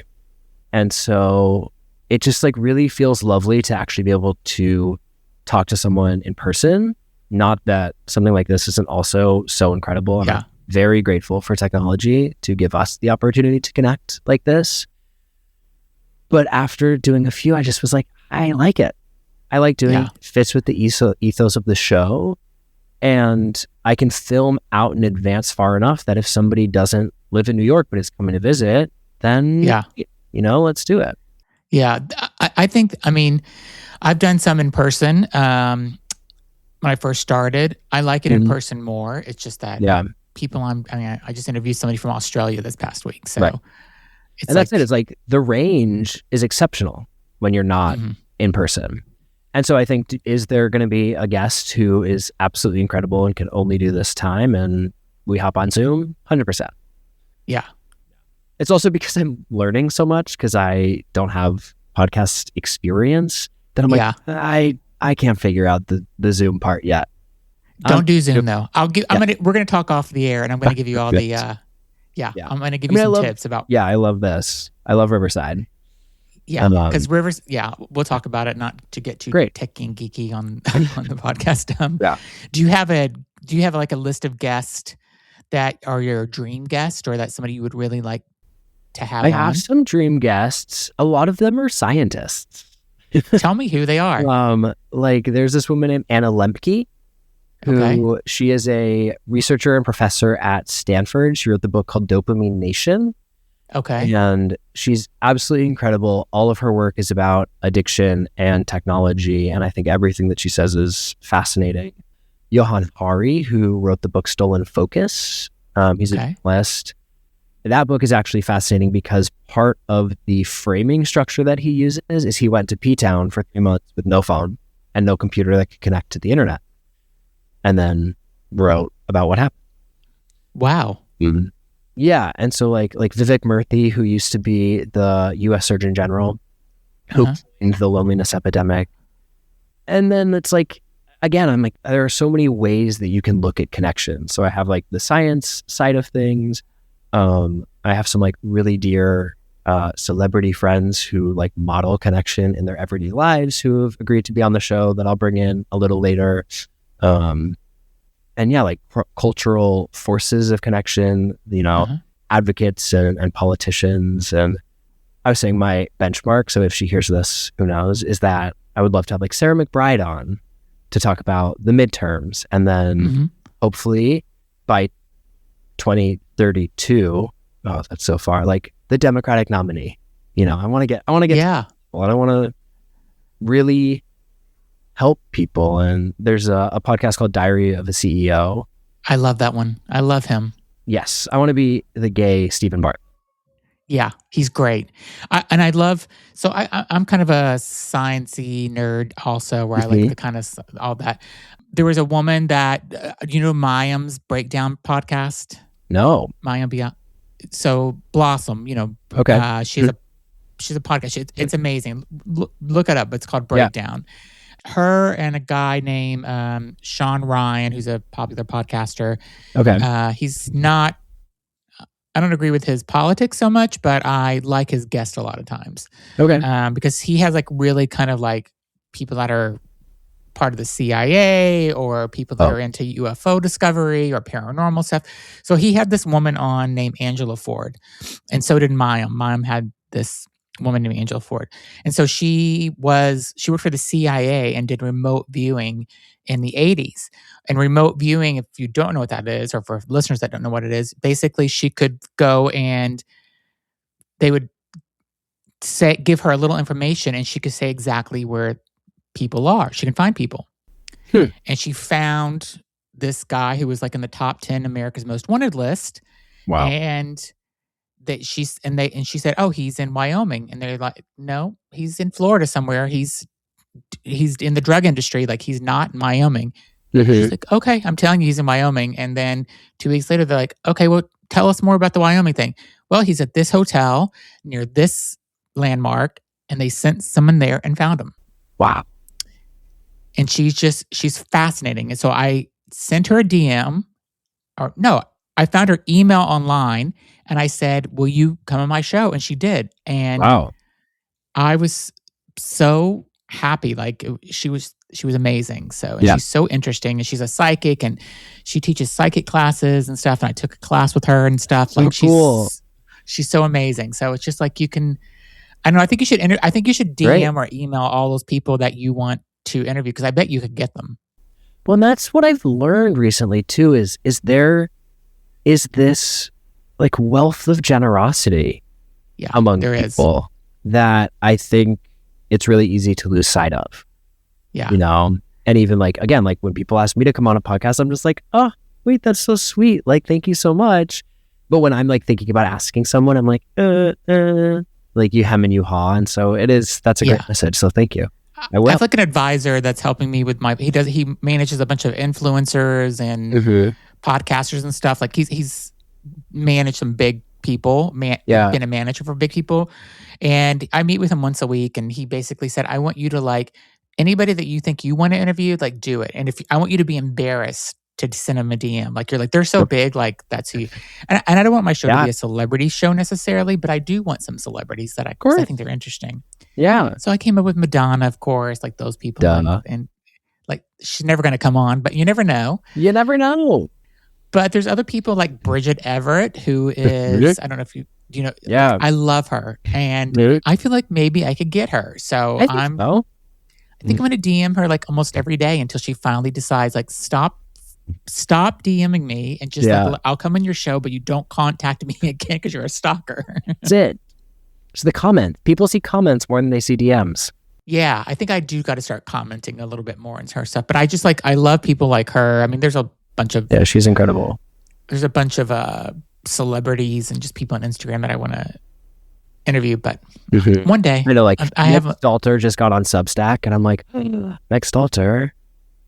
And so it just like really feels lovely to actually be able to talk to someone in person. Not that something like this isn't also so incredible. I'm very grateful for technology to give us the opportunity to connect like this. But after doing a few, I just was like, I like it. I like doing it. It fits with the ethos of the show. And I can film out in advance far enough that if somebody doesn't live in New York but is coming to visit, then, let's do it. Yeah. I think, I've done some in person when I first started. I like it in person more. It's just that people I just interviewed somebody from Australia this past week. So that's it. It's like the range is exceptional when you're not in person. And so I think, is there going to be a guest who is absolutely incredible and can only do this time and we hop on Zoom? 100%. Yeah. It's also because I'm learning so much because I don't have podcast experience that I'm like, I can't figure out the Zoom part yet. Don't do Zoom though. We're going to talk off the air and I'm going to give you all the, I'm going to give you some tips about. Yeah, I love this. I love Riverside. Yeah, because Rivers. Yeah, we'll talk about it. Not to get too techy and geeky on the podcast. Do you have like a list of guests that are your dream guest, or that somebody you would really like to have I on? have some dream guests. A lot of them are scientists. Tell me who they are. Like there's this woman named Anna Lembke, who she is a researcher and professor at Stanford. She wrote the book called Dopamine Nation. Okay. And she's absolutely incredible. All of her work is about addiction and technology. And I think everything that she says is fascinating. Johann Hari, who wrote the book Stolen Focus, he's a journalist. That book is actually fascinating because part of the framing structure that he uses is he went to P-Town for 3 months with no phone and no computer that could connect to the internet, and then wrote about what happened. Wow. Mm-hmm. Yeah, and so like Vivek Murthy, who used to be the U.S. Surgeon General, who coined the loneliness epidemic, and then it's like, again, I'm like, there are so many ways that you can look at connection. So I have like the science side of things. I have some like really dear celebrity friends who like model connection in their everyday lives who have agreed to be on the show that I'll bring in a little later. And yeah, like cultural forces of connection, you know, advocates and politicians. And I was saying my benchmark, so if she hears this, who knows, is that I would love to have like Sarah McBride on to talk about the midterms. And then hopefully by 2032, oh, that's so far, like the Democratic nominee. You know, I want to get yeah. Well, I want to really help people. And there's a podcast called Diary of a CEO. I love that one. I love him. Yes, I want to be the gay Stephen Bartlett. Yeah, he's great. I'm kind of a sciencey nerd also, where I like the kind of all that. There was a woman that, Mayim's Breakdown podcast? No. Mayim Beyond. So Blossom, okay. She's a podcast. It's amazing. Look it up. It's called Breakdown. Yeah. Her and a guy named Sean Ryan, who's a popular podcaster. Okay. He's not, I don't agree with his politics so much, but I like his guest a lot of times. Okay. Because he has like really kind of like people that are part of the CIA or people that are into UFO discovery or paranormal stuff. So he had this woman on named Angela Ford. And so did Mayim. Mayim had this woman named Angela Ford. And so she worked for the CIA and did remote viewing in the 80s. And remote viewing, if you don't know what that is, or for listeners that don't know what it is, basically she could go and they would give her a little information and she could say exactly where people are. She can find people. And she found this guy who was like in the top 10 America's Most Wanted list. Wow. And she said, "Oh, he's in Wyoming." And they're like, "No, he's in Florida somewhere. He's in the drug industry. Like, he's not in Wyoming." She's like, "Okay, I'm telling you, he's in Wyoming." And then 2 weeks later, they're like, "Okay, well, tell us more about the Wyoming thing." Well, he's at this hotel near this landmark, and they sent someone there and found him. Wow. And she's fascinating. And so I sent her a DM, I found her email online and I said, "Will you come on my show?" And she did. And wow. I was so happy. Like she was amazing. So she's so interesting, and she's a psychic, and she teaches psychic classes and stuff. And I took a class with her and stuff. So like cool. She's so amazing. So it's just like you can, I don't know. I think you should DM or email all those people that you want to interview, because I bet you could get them. Well, and that's what I've learned recently too, is this like wealth of generosity among people that I think it's really easy to lose sight of. Yeah. You know, and even like, again, like when people ask me to come on a podcast, I'm just like, "Oh, wait, that's so sweet. Like, thank you so much." But when I'm like thinking about asking someone, I'm like, like you hem and you haw. And so that's a great message. So thank you. I have like an advisor that's helping me with he manages a bunch of influencers and podcasters and stuff. Like he's managed some big people, been a manager for big people. And I meet with him once a week, and he basically said, "I want you to like anybody that you think you want to interview, like do it. And I want you to be embarrassed to send them a DM. Like you're like, they're so big, like that's who you," and I don't want my show to be a celebrity show necessarily, but I do want some celebrities that I think they're interesting. Yeah. So I came up with Madonna, of course, like those people. And like she's never going to come on, but you never know. You never know. But there's other people like Bridget Everett, who is, I don't know if you You know, Yeah. I love her, and I feel like maybe I could get her. So I think I think I'm going to DM her like almost every day until she finally decides, like, stop DMing me and just like, I'll come on your show, but you don't contact me again because you're a stalker. That's it. It's the comment. People see comments more than they see DMs. Yeah, I think I do got to start commenting a little bit more into her stuff. But I just I love people like her. I mean, there's a bunch of she's incredible. There's a bunch of celebrities and just people on Instagram that I want to interview, but one day. I know, like, Nick Stalter just got on Substack, and I'm like, Nick Stalter,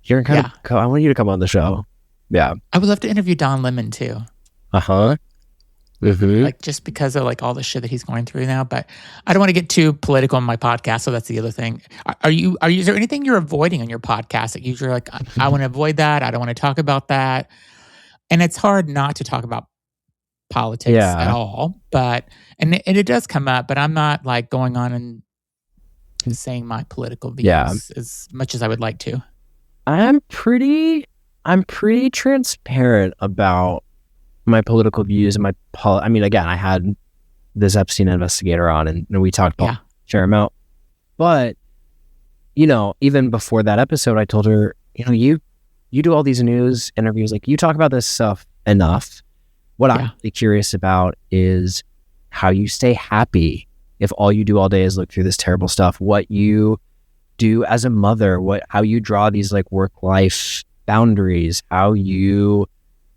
you're kind of, I want you to come on the show. Yeah. I would love to interview Don Lemon too. Like, just because of like all the shit that he's going through now, but I don't want to get too political on my podcast, so that's the other thing. Is there anything you're avoiding on your podcast that you're like, I want to avoid that, I don't want to talk about that? And it's hard not to talk about politics at all, but and it does come up, but I'm not like going on and saying my political views as much as I would like to. I'm pretty transparent about my political views and I mean, again, I had this Epstein investigator on, and we talked about a fair amount, but you know, even before that episode, I told her, you know, you do all these news interviews, like, you talk about this stuff enough. What I'm really curious about is how you stay happy if all you do all day is look through this terrible stuff. What you do as a mother, how you draw these like work-life boundaries, how you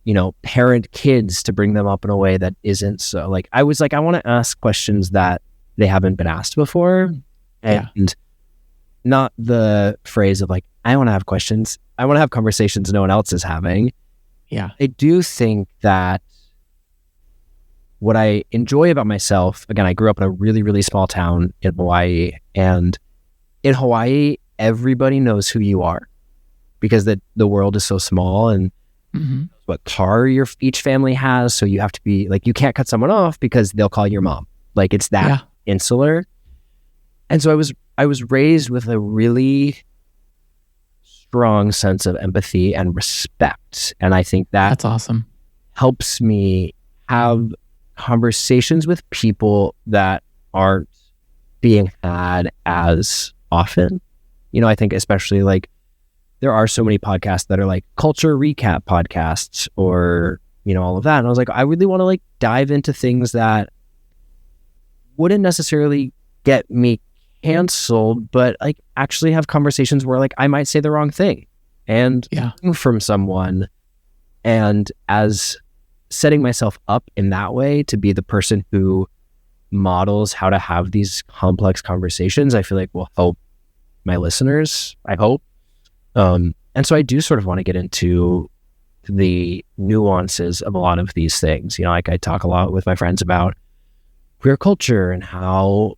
know, parent kids to bring them up in a way that isn't so, like, I was like, I want to ask questions that they haven't been asked before, and not the phrase of like, I want to have questions. I want to have conversations no one else is having. Yeah. I do think that what I enjoy about myself, again, I grew up in a really, really small town in Hawaii, and in Hawaii, everybody knows who you are because the world is so small, and what car each family has. So you have to be like, you can't cut someone off because they'll call your mom. Like, it's that insular. And so I was raised with a really strong sense of empathy and respect. And I think that's awesome. Helps me have conversations with people that aren't being had as often. You know, I think especially like, there are so many podcasts that are like culture recap podcasts or, you know, all of that. And I was like, I really want to like dive into things that wouldn't necessarily get me canceled, but like actually have conversations where like I might say the wrong thing and from someone, and as setting myself up in that way to be the person who models how to have these complex conversations, I feel like will help my listeners, I hope. And so I do sort of want to get into the nuances of a lot of these things. You know, like I talk a lot with my friends about queer culture and how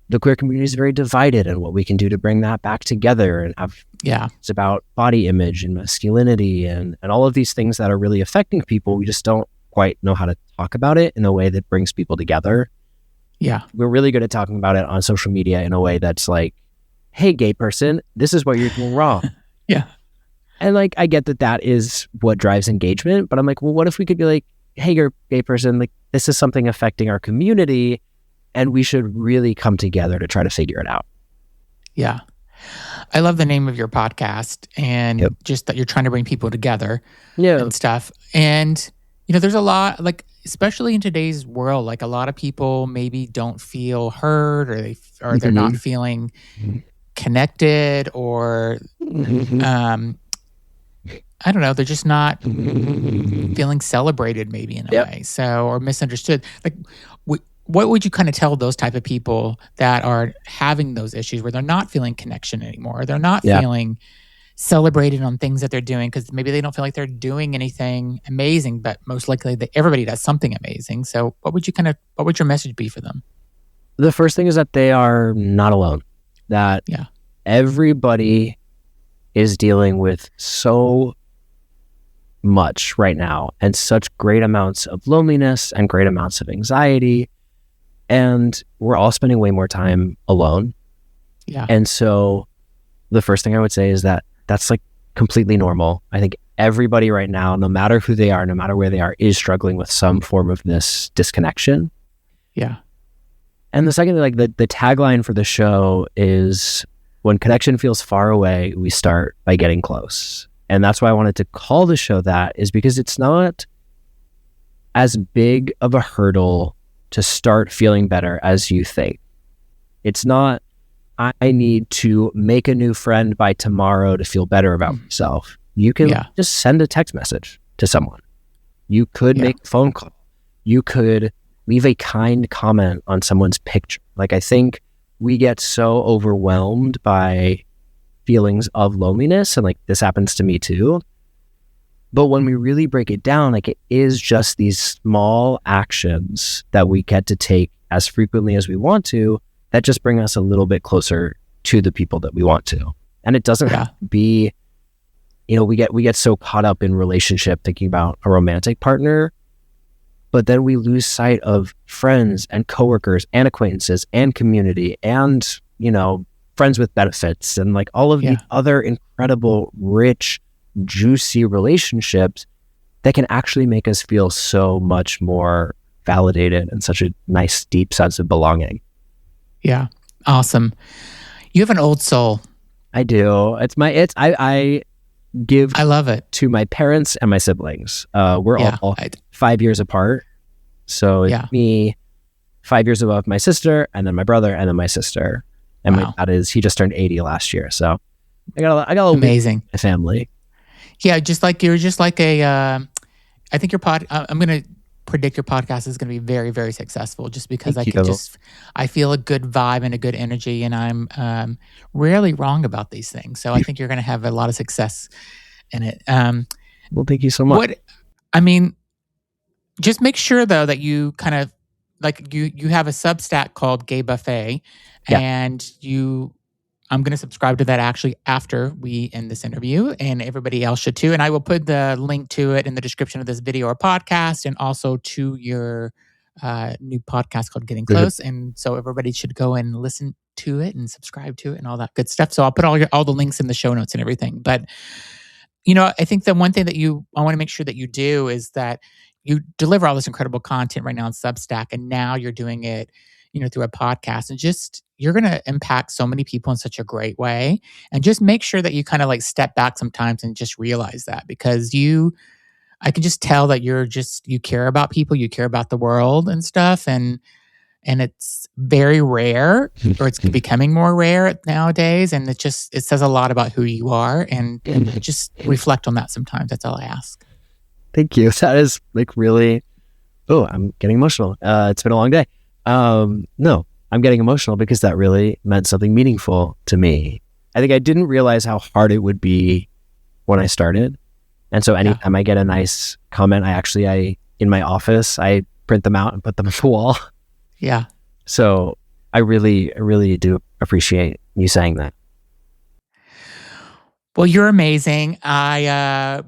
the queer community is very divided and what we can do to bring that back together, and have it's about body image and masculinity and all of these things that are really affecting people. We just don't quite know how to talk about it in a way that brings people together. Yeah. We're really good at talking about it on social media in a way that's like, hey, gay person, this is what you're doing wrong. Yeah. And like, I get that is what drives engagement, but I'm like, well, what if we could be like, hey, you're a gay person, like, this is something affecting our community, and we should really come together to try to figure it out. Yeah. I love the name of your podcast, and just that you're trying to bring people together and stuff. And, you know, there's a lot, like, especially in today's world, like a lot of people maybe don't feel heard, or they're not feeling connected, or I don't know, they're just not feeling celebrated maybe in a way, so, or misunderstood. Like, what would you kind of tell those type of people that are having those issues where they're not feeling connection anymore, or they're not feeling celebrated on things that they're doing, because maybe they don't feel like they're doing anything amazing, but most likely everybody does something amazing. So what would your message be for them? The first thing is that they are not alone, that everybody is dealing with so much right now, and such great amounts of loneliness and great amounts of anxiety, and we're all spending way more time alone. And so the first thing I would say is that that's like completely normal. I think everybody right now, no matter who they are, no matter where they are, is struggling with some form of this disconnection. Yeah. And the second, like the tagline for the show is, when connection feels far away, we start by getting close. And that's why I wanted to call the show that, is because it's not as big of a hurdle to start feeling better as you think. It's not, I need to make a new friend by tomorrow to feel better about myself. You can just send a text message to someone. You could make a phone call. You could leave a kind comment on someone's picture. Like, I think we get so overwhelmed by feelings of loneliness, and like this happens to me too. But when we really break it down, like, it is just these small actions that we get to take as frequently as we want to, that just bring us a little bit closer to the people that we want to. And it doesn't have to be, we get so caught up in relationship thinking about a romantic partner, but then we lose sight of friends and coworkers and acquaintances and community and, friends with benefits and like all of the other incredible, rich, juicy relationships that can actually make us feel so much more validated and such a nice, deep sense of belonging. Yeah. Awesome. You have an old soul. I do. I love it to my parents and my siblings. We're all 5 years apart. So it's me 5 years above my sister, and then my brother, and then my sister. And my dad he just turned 80 last year. So I got a amazing family. Yeah. You're just like I think I'm going to predict your podcast is going to be very, very successful, just because I feel a good vibe and a good energy, and I'm rarely wrong about these things. So I think you're going to have a lot of success in it. Well, thank you so much. Just make sure though that you kind of like you have a Substack called Gay Buffet, and I'm going to subscribe to that actually after we end this interview, and everybody else should too. And I will put the link to it in the description of this video or podcast, and also to your new podcast called Getting Close. And so everybody should go and listen to it and subscribe to it and all that good stuff. So I'll put all the links in the show notes and everything. But I think the one thing that I want to make sure that you do is that you deliver all this incredible content right now on Substack, and now you're doing it, through a podcast, and just you're going to impact so many people in such a great way. And just make sure that you kind of like step back sometimes and just realize that, because I can just tell that you care about people, you care about the world and stuff, and it's very rare, or it's becoming more rare nowadays. And it says a lot about who you are, and just reflect on that sometimes. That's all I ask. Thank you. That is like really, I'm getting emotional. It's been a long day. No, I'm getting emotional because that really meant something meaningful to me. I think I didn't realize how hard it would be when I started. And so anytime I get a nice comment, I in my office, I print them out and put them on the wall. Yeah. So I really do appreciate you saying that. Well, you're amazing. I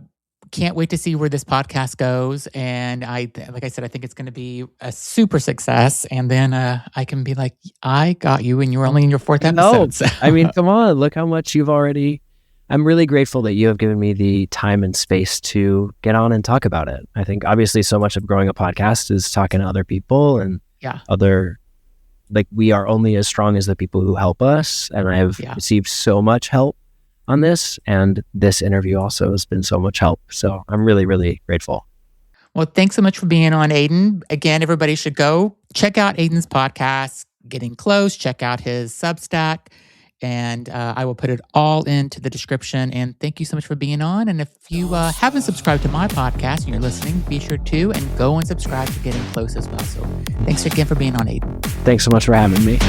can't wait to see where this podcast goes. And like I said, I think it's going to be a super success. And then I can be like, I got you, and you were only in your fourth episode. So. I mean, come on, look how much you've already. I'm really grateful that you have given me the time and space to get on and talk about it. I think obviously so much of growing a podcast is talking to other people and we are only as strong as the people who help us. And I've received so much help on this, and this interview also has been so much help. So I'm really, really grateful. Well, thanks so much for being on, Aidan. Again, everybody should go check out Aidan's podcast, Getting Close, check out his Substack, and I will put it all into the description. And thank you so much for being on. And if you haven't subscribed to my podcast and you're listening, be sure to, and go and subscribe to Getting Close as well. So thanks again for being on, Aidan. Thanks so much for having me.